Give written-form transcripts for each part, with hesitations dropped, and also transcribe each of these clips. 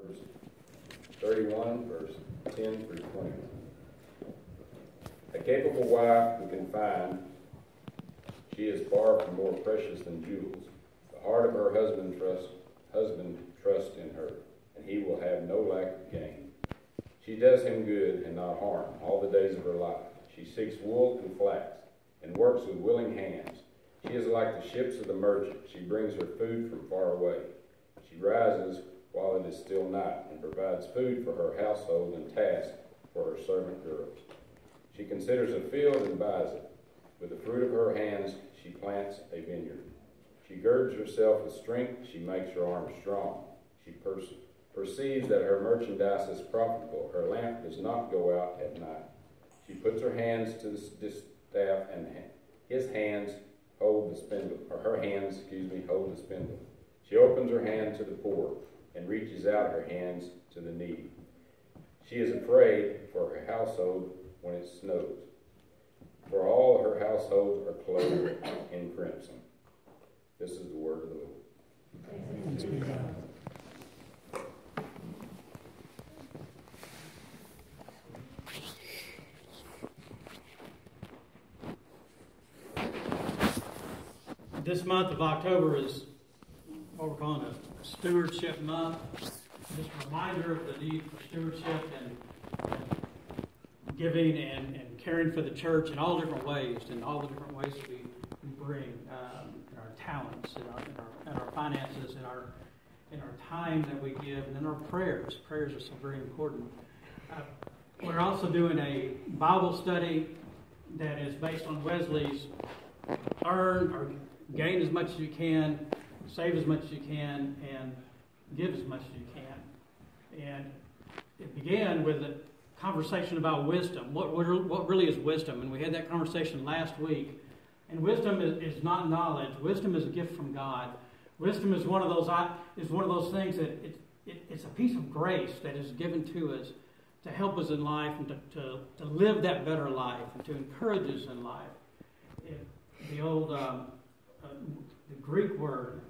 Numbers 31, verse 10 through 21. A capable wife who can find, she is far from more precious than jewels. The heart of her husband trusts in her, and he will have no lack of gain. She does him good and not harm all the days of her life. She seeks wool and flax, and works with willing hands. She is like the ships of the merchant. She brings her food from far away. She rises while it is still night, and provides food for her household and tasks for her servant girls. She considers a field and buys it. With the fruit of her hands she plants a vineyard. She girds herself with strength. She makes her arms strong. She perceives that her merchandise is profitable. Her lamp does not go out at night. She puts her hands to the distaff, and his hands hold the spindle, or her hands, hold the spindle. She opens her hand to the poor and reaches out her hands to the needy. She is afraid for her household when it snows, for all her households are clothed in crimson. This is the word of the Lord. Thanks be to God. This month of October is what we're calling a stewardship month. Just a reminder of the need for stewardship and giving and caring for the church in all different ways, and all the different ways that we bring our talents and our finances and our time that we give, and then our prayers. Prayers are so very important. We're also doing a Bible study that is based on Wesley's earn or gain as much as you can, save as much as you can, and give as much as you can. And it began with a conversation about wisdom. What really is wisdom? And we had that conversation last week. And wisdom is not knowledge. Wisdom is a gift from God. Wisdom is one of those things that it's a piece of grace that is given to us to help us in life and to live that better life and to encourage us in life. The old the Greek word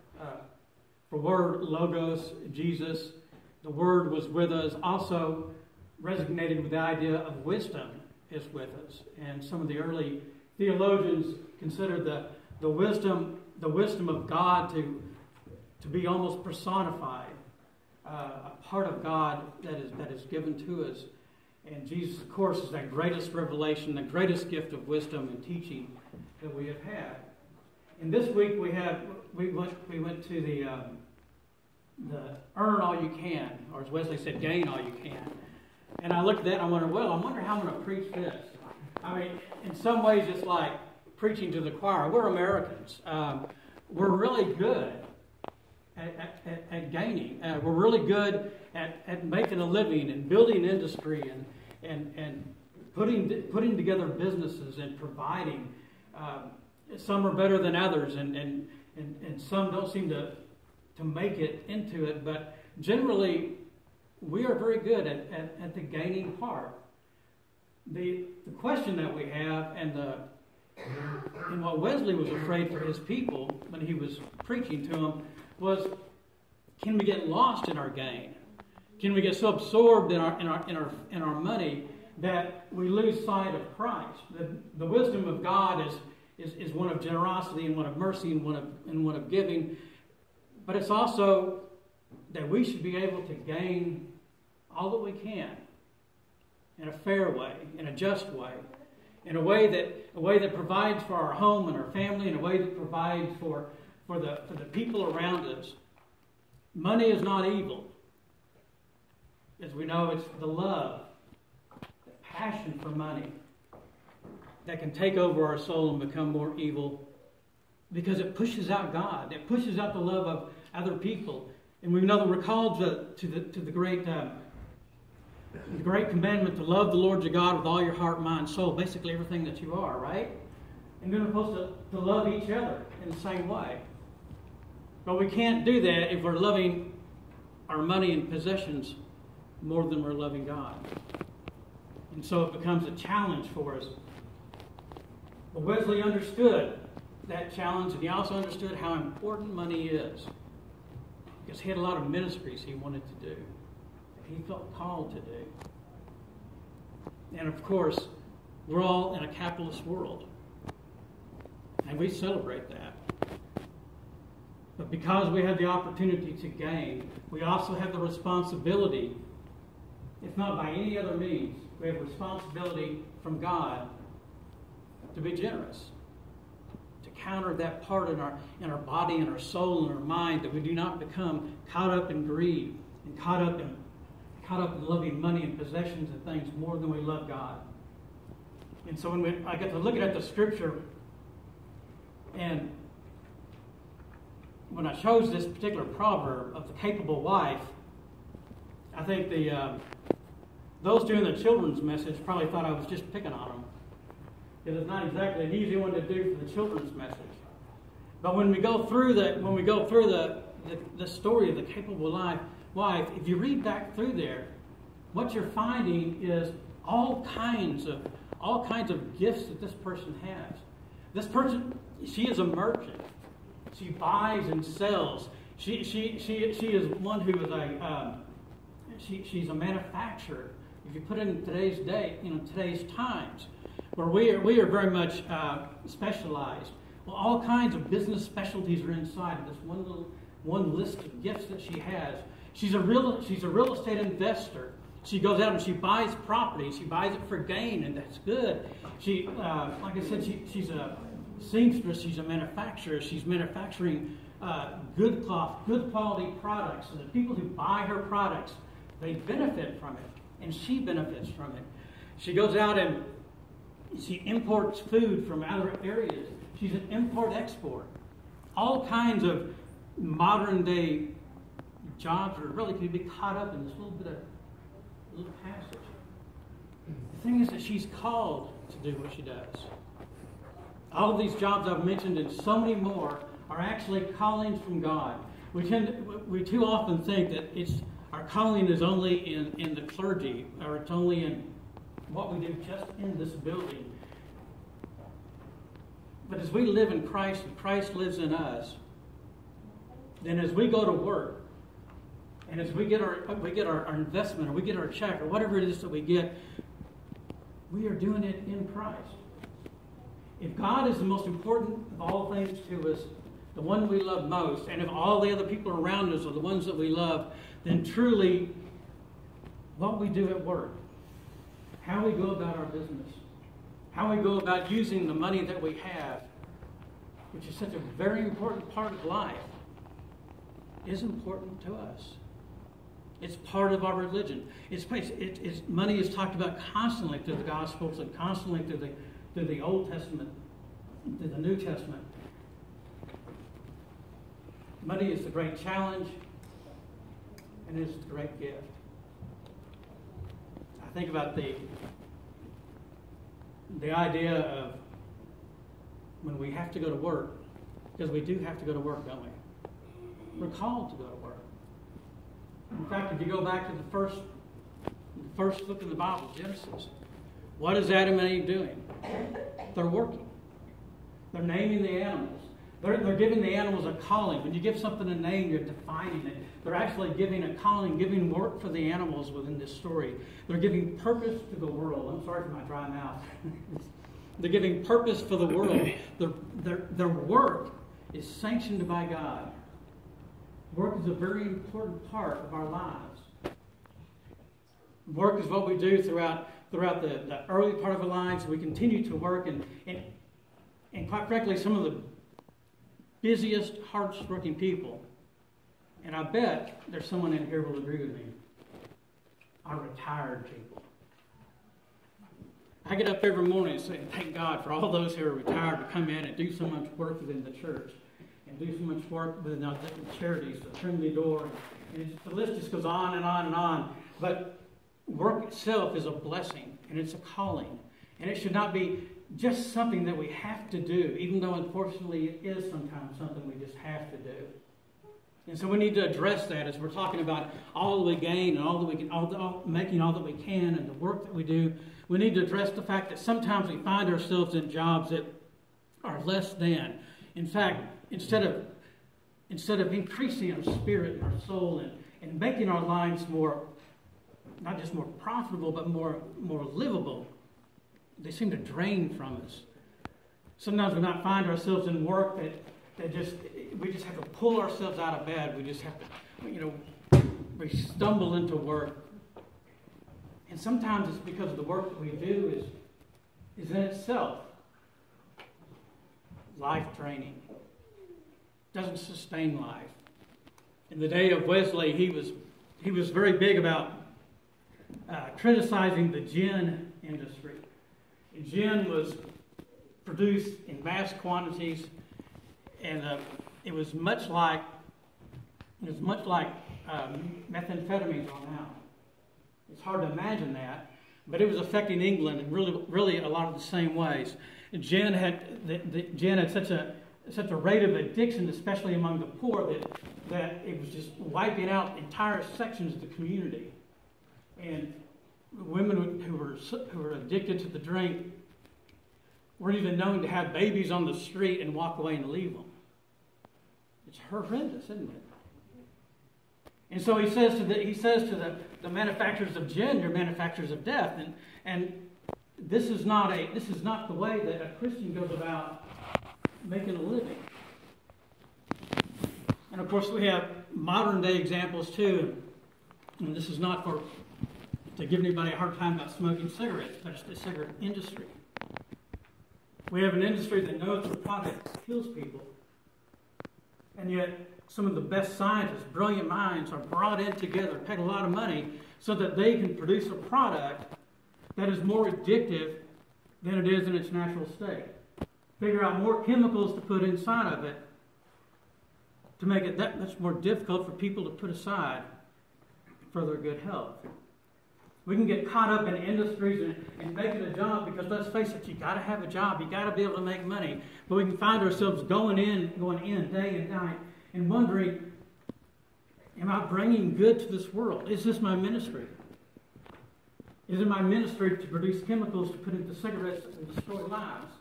for word logos, Jesus, the word was with us, also resonated with the idea of wisdom is with us. And some of the early theologians considered the wisdom of God to be almost personified, a part of God that is given to us. And Jesus, of course, is that greatest revelation, the greatest gift of wisdom and teaching that we have had. And this week we went to the earn all you can, or as Wesley said, gain all you can. And I looked at that and I wondered, I wonder how I'm going to preach this. I mean, in some ways it's like preaching to the choir. We're Americans. We're really good at gaining. We're really good at making a living and building industry and putting together businesses and providing. Some are better than others, and some don't seem to make it into it. But generally, we are very good at the gaining part. The question that we have, and what Wesley was afraid for his people when he was preaching to them, was, can we get lost in our gain? Can we get so absorbed in our money that we lose sight of Christ? The wisdom of God is one of generosity and one of mercy and one of giving, but it's also that we should be able to gain all that we can in a fair way, in a just way, in a way that provides for our home and our family, in a way that provides for the people around us. Money is not evil. As we know, it's the love, the passion for money that can take over our soul and become more evil, because it pushes out God. It pushes out the love of other people. And we know that we're called to the great commandment to love the Lord your God with all your heart, mind, soul, basically everything that you are, right? And we're supposed to love each other in the same way. But we can't do that if we're loving our money and possessions more than we're loving God. And so it becomes a challenge for us. But Wesley understood that challenge, and he also understood how important money is, because he had a lot of ministries he wanted to do. he felt called to do. And of course, we're all in a capitalist world, and we celebrate that. But because we have the opportunity to gain, we also have the responsibility, if not by any other means, we have responsibility from God to be generous, to counter that part in our body and our soul and our mind, that we do not become caught up in greed and caught up in loving money and possessions and things more than we love God. And so when I get to looking at the scripture, and when I chose this particular proverb of the capable wife, I think those doing the children's message probably thought I was just picking on them, because it's not exactly an easy one to do for the children's message. But when we go through the story of the capable wife, if you read back through there, what you're finding is all kinds of gifts that this person has. This person, she is a merchant. She buys and sells. She is one who is she's a manufacturer. If you put it in today's day, today's times, where we are very much specialized. Well, all kinds of business specialties are inside of this one list of gifts that she has. She's a real estate investor. She goes out and she buys property. She buys it for gain, and that's good. She, like I said, she's a seamstress. She's a manufacturer. She's manufacturing good cloth, good quality products. So the people who buy her products, they benefit from it, and she benefits from it. She goes out and she imports food from other areas. She's an import-export. All kinds of modern-day jobs are really could be caught up in this little passage. The thing is that she's called to do what she does. All of these jobs I've mentioned and so many more are actually callings from God. We too often think that our calling is only in the clergy, or it's only in what we do just in this building. But as we live in Christ and Christ lives in us, then as we go to work, and as we get our investment, or we get our check, or whatever it is that we get, we are doing it in Christ. If God is the most important of all things to us, the one we love most, and if all the other people around us are the ones that we love, then truly what we do at work, how we go about our business, how we go about using the money that we have, which is such a very important part of life, is important to us. It's part of our religion. Money is talked about constantly through the Gospels and constantly through the Old Testament, through the New Testament. Money is the great challenge, and it is the great gift. I think about the idea of when we have to go to work, because we do have to go to work, don't we? We're called to go to work. In fact, if you go back to the first book in the Bible, Genesis, what is Adam and Eve doing? They're working. They're naming the animals. They're giving the animals a calling. When you give something a name, you're defining it. They're actually giving a calling, giving work for the animals within this story. They're giving purpose to the world. I'm sorry for my dry mouth. They're giving purpose for the world. Their work is sanctioned by God. Work is a very important part of our lives. Work is what we do throughout the early part of our lives. We continue to work, and quite frankly, some of the busiest, hardest working people, and I bet there's someone in here who will agree with me, are retired people. I get up every morning and say, thank God for all those who are retired to come in and do so much work within the church, and do so much work within our different charities, the Trinity Door, and the list just goes on and on and on. But work itself is a blessing, and it's a calling, and it should not be just something that we have to do, even though unfortunately it is sometimes something we just have to do. And so we need to address that as we're talking about all that we gain and all that we can, making all that we can, and the work that we do. We need to address the fact that sometimes we find ourselves in jobs that are less than. In fact, instead of increasing our spirit and our soul and making our lives more not just more profitable, but more livable. They seem to drain from us. Sometimes we might find ourselves in work that we just have to pull ourselves out of bed. We just have to, we stumble into work. And sometimes it's because the work that we do is in itself life draining. Doesn't sustain life. In the day of Wesley, he was very big about criticizing the gin industry. And gin was produced in mass quantities, and it was much like methamphetamines are now. It's hard to imagine that, but it was affecting England in really a lot of the same ways. Gin had such a rate of addiction, especially among the poor, that it was just wiping out entire sections of the community. And women who were addicted to the drink weren't even known to have babies on the street and walk away and leave them. It's horrendous, isn't it? And so he says to the manufacturers of gin, you're manufacturers of death. And this is not the way that a Christian goes about making a living. And of course we have modern day examples too. And this is not to give anybody a hard time about smoking cigarettes, but it's the cigarette industry. We have an industry that knows the product kills people. And yet some of the best scientists, brilliant minds, are brought in together, paid a lot of money, so that they can produce a product that is more addictive than it is in its natural state. Figure out more chemicals to put inside of it to make it that much more difficult for people to put aside for their good health. We can get caught up in industries and making a job because, let's face it, you got to have a job. You got to be able to make money. But we can find ourselves going in day and night and wondering, am I bringing good to this world? Is this my ministry? Is it my ministry to produce chemicals to put into cigarettes and destroy lives?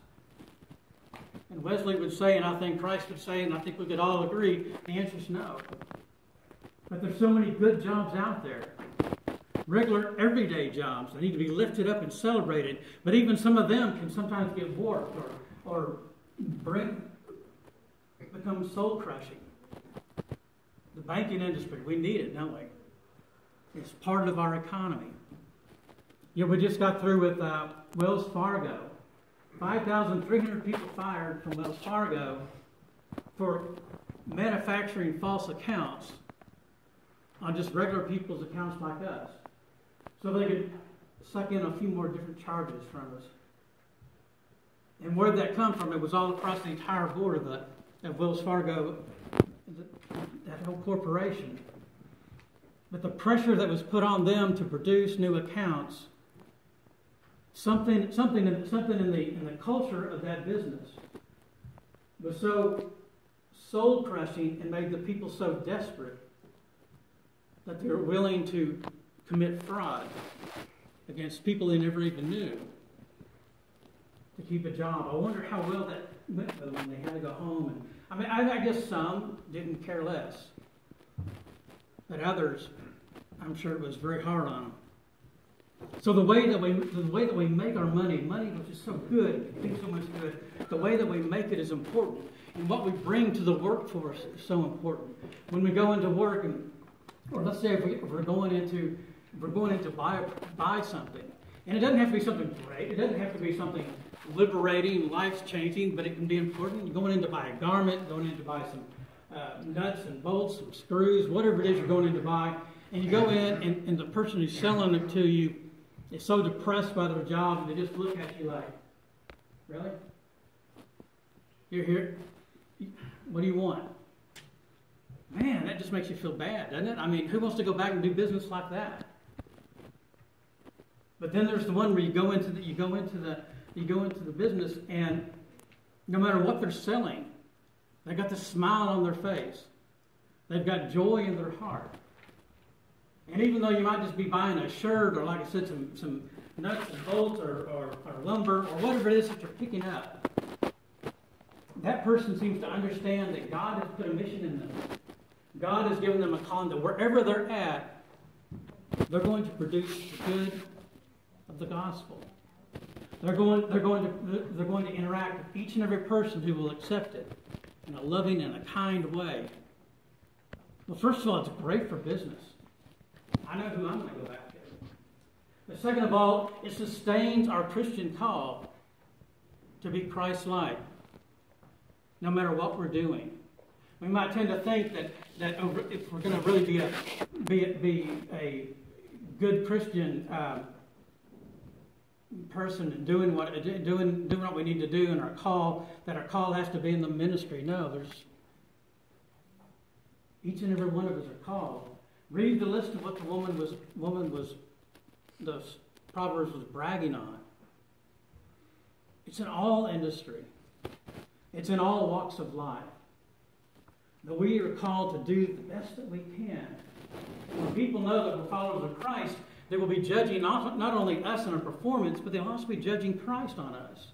And Wesley would say, and I think Christ would say, and I think we could all agree, the answer is no. But there's so many good jobs out there. Regular, everyday jobs that need to be lifted up and celebrated. But even some of them can sometimes get warped or become soul-crushing. The banking industry, we need it, don't we? It's part of our economy. We just got through with Wells Fargo. 5,300 people fired from Wells Fargo for manufacturing false accounts on just regular people's accounts like us, so they could suck in a few more different charges from us. And where did that come from? It was all across the entire board of Wells Fargo, that whole corporation. But the pressure that was put on them to produce new accounts, something in the culture of that business was so soul-crushing and made the people so desperate that they were willing to commit fraud against people they never even knew to keep a job. I wonder how well that went for them when they had to go home. And I guess some didn't care less, but others, I'm sure it was very hard on them. So the way that we make our money, which is so good, it brings so much good, the way that we make it is important. And what we bring to the workforce is so important. When we go into work, or let's say if we're going into buy something, and it doesn't have to be something great, it doesn't have to be something liberating, life-changing, but it can be important. You're going in to buy a garment, going in to buy some nuts and bolts, some screws, whatever it is you're going in to buy, and you go in, and the person who's selling it to you is so depressed by their job, and they just look at you like, really? You're here? What do you want? Man, that just makes you feel bad, doesn't it? I mean, who wants to go back and do business like that? But then there's the one where you go into the business, and no matter what they're selling, they got the smile on their face. They've got joy in their heart. And even though you might just be buying a shirt, or like I said, some nuts and bolts, or lumber, or whatever it is that you're picking up, that person seems to understand that God has put a mission in them. God has given them a calling that wherever they're at, They're going to produce the good of the gospel. They're going to interact with each and every person who will accept it in a loving and a kind way. Well, first of all, it's great for business. I know who I'm going to go back to. But second of all, it sustains our Christian call to be Christ-like, no matter what we're doing. We might tend to think that if we're going to really be a good Christian person and doing what we need to do in our call, that our call has to be in the ministry. No, each and every one of us are called. Read the list of what the woman was the Proverbs was bragging on. It's in all industry. It's in all walks of life. That we are called to do the best that we can. When people know that we're followers of Christ, they will be judging not only us in our performance, but they'll also be judging Christ on us.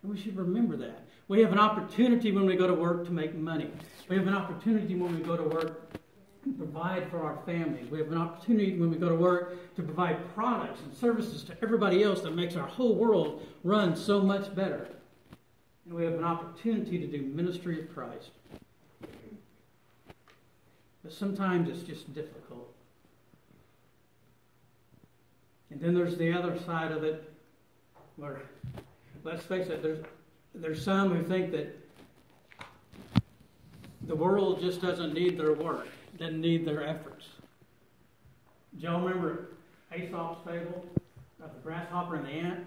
And we should remember that. We have an opportunity when we go to work to make money. We have an opportunity when we go to work to provide for our families. We have an opportunity when we go to work to provide products and services to everybody else that makes our whole world run so much better. And we have an opportunity to do ministry of Christ. But sometimes it's just difficult. And then there's the other side of it where, let's face it, there's some who think that the world just doesn't need their work, doesn't need their efforts. Do y'all remember Aesop's fable about the grasshopper and the ant?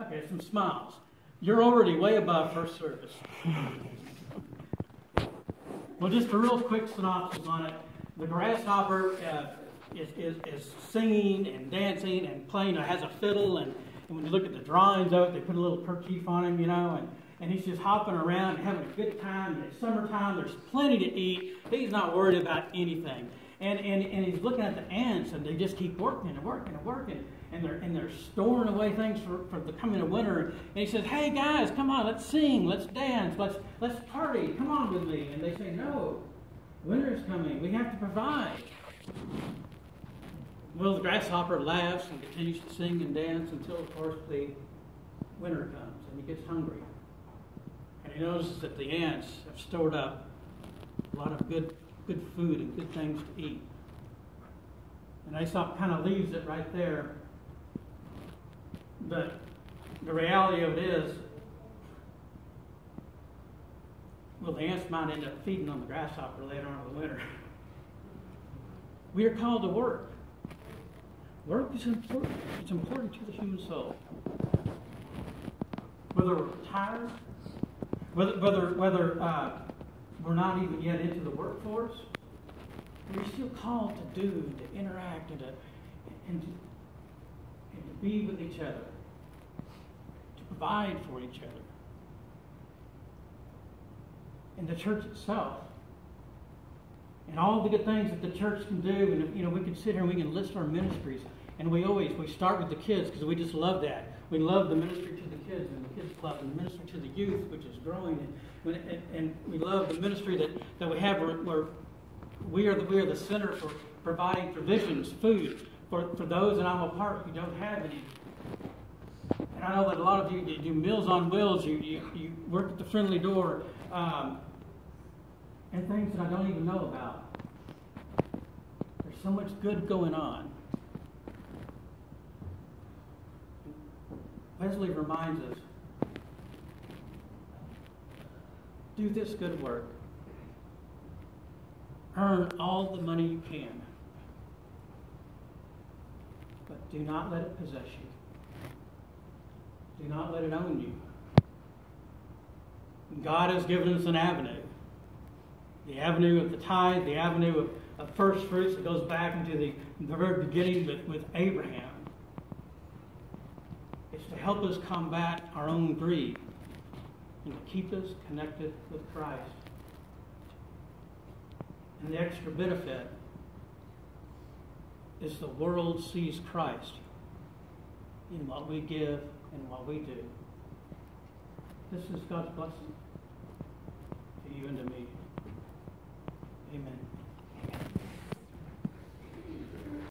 Okay, some smiles. You're already way above first service. Well, just a real quick synopsis on it. The grasshopper is singing and dancing and playing. It has a fiddle, and when you look at the drawings of it, they put a little kerchief on him, and he's just hopping around and having a good time. And it's summertime. There's plenty to eat. He's not worried about anything. And he's looking at the ants, and they just keep working and working and working. And they're storing away things for the coming of winter. And he says, "Hey guys, come on, let's sing, let's dance, let's party. Come on with me." And they say, "No, winter's coming. We have to provide." Well, the grasshopper laughs and continues to sing and dance until, of course, the winter comes and he gets hungry. And he notices that the ants have stored up a lot of good food and good things to eat. And Aesop kind of leaves it right there. But the reality of it is, well, the ants might end up feeding on the grasshopper later on in the winter. We are called to work. Work is important. It's important to the human soul. Whether we're tired, whether we're not even yet into the workforce, we're still called to do, to interact, and to be with each other, to provide for each other. And the church itself, and all the good things that the church can do, and we can sit here and we can list our ministries, and we start with the kids because we just love that. We love the ministry to the kids and the kids club, and the ministry to the youth, which is growing, and we love the ministry that we have where we are the center for providing provisions, food for those, and I'm a part who don't have any. And I know that a lot of you do Meals on Wheels, you work at the Friendly Door, and things that I don't even know about. There's so much good going on. Wesley reminds us, do this good work. Earn all the money you can. But do not let it possess you. Do not let it own you. God has given us an avenue. The avenue of the tithe, the avenue of first fruits that goes back into the very beginning with Abraham. It's to help us combat our own greed and to keep us connected with Christ. And the extra benefit is the world sees Christ in what we give and what we do. This is God's blessing to you and to me. Amen.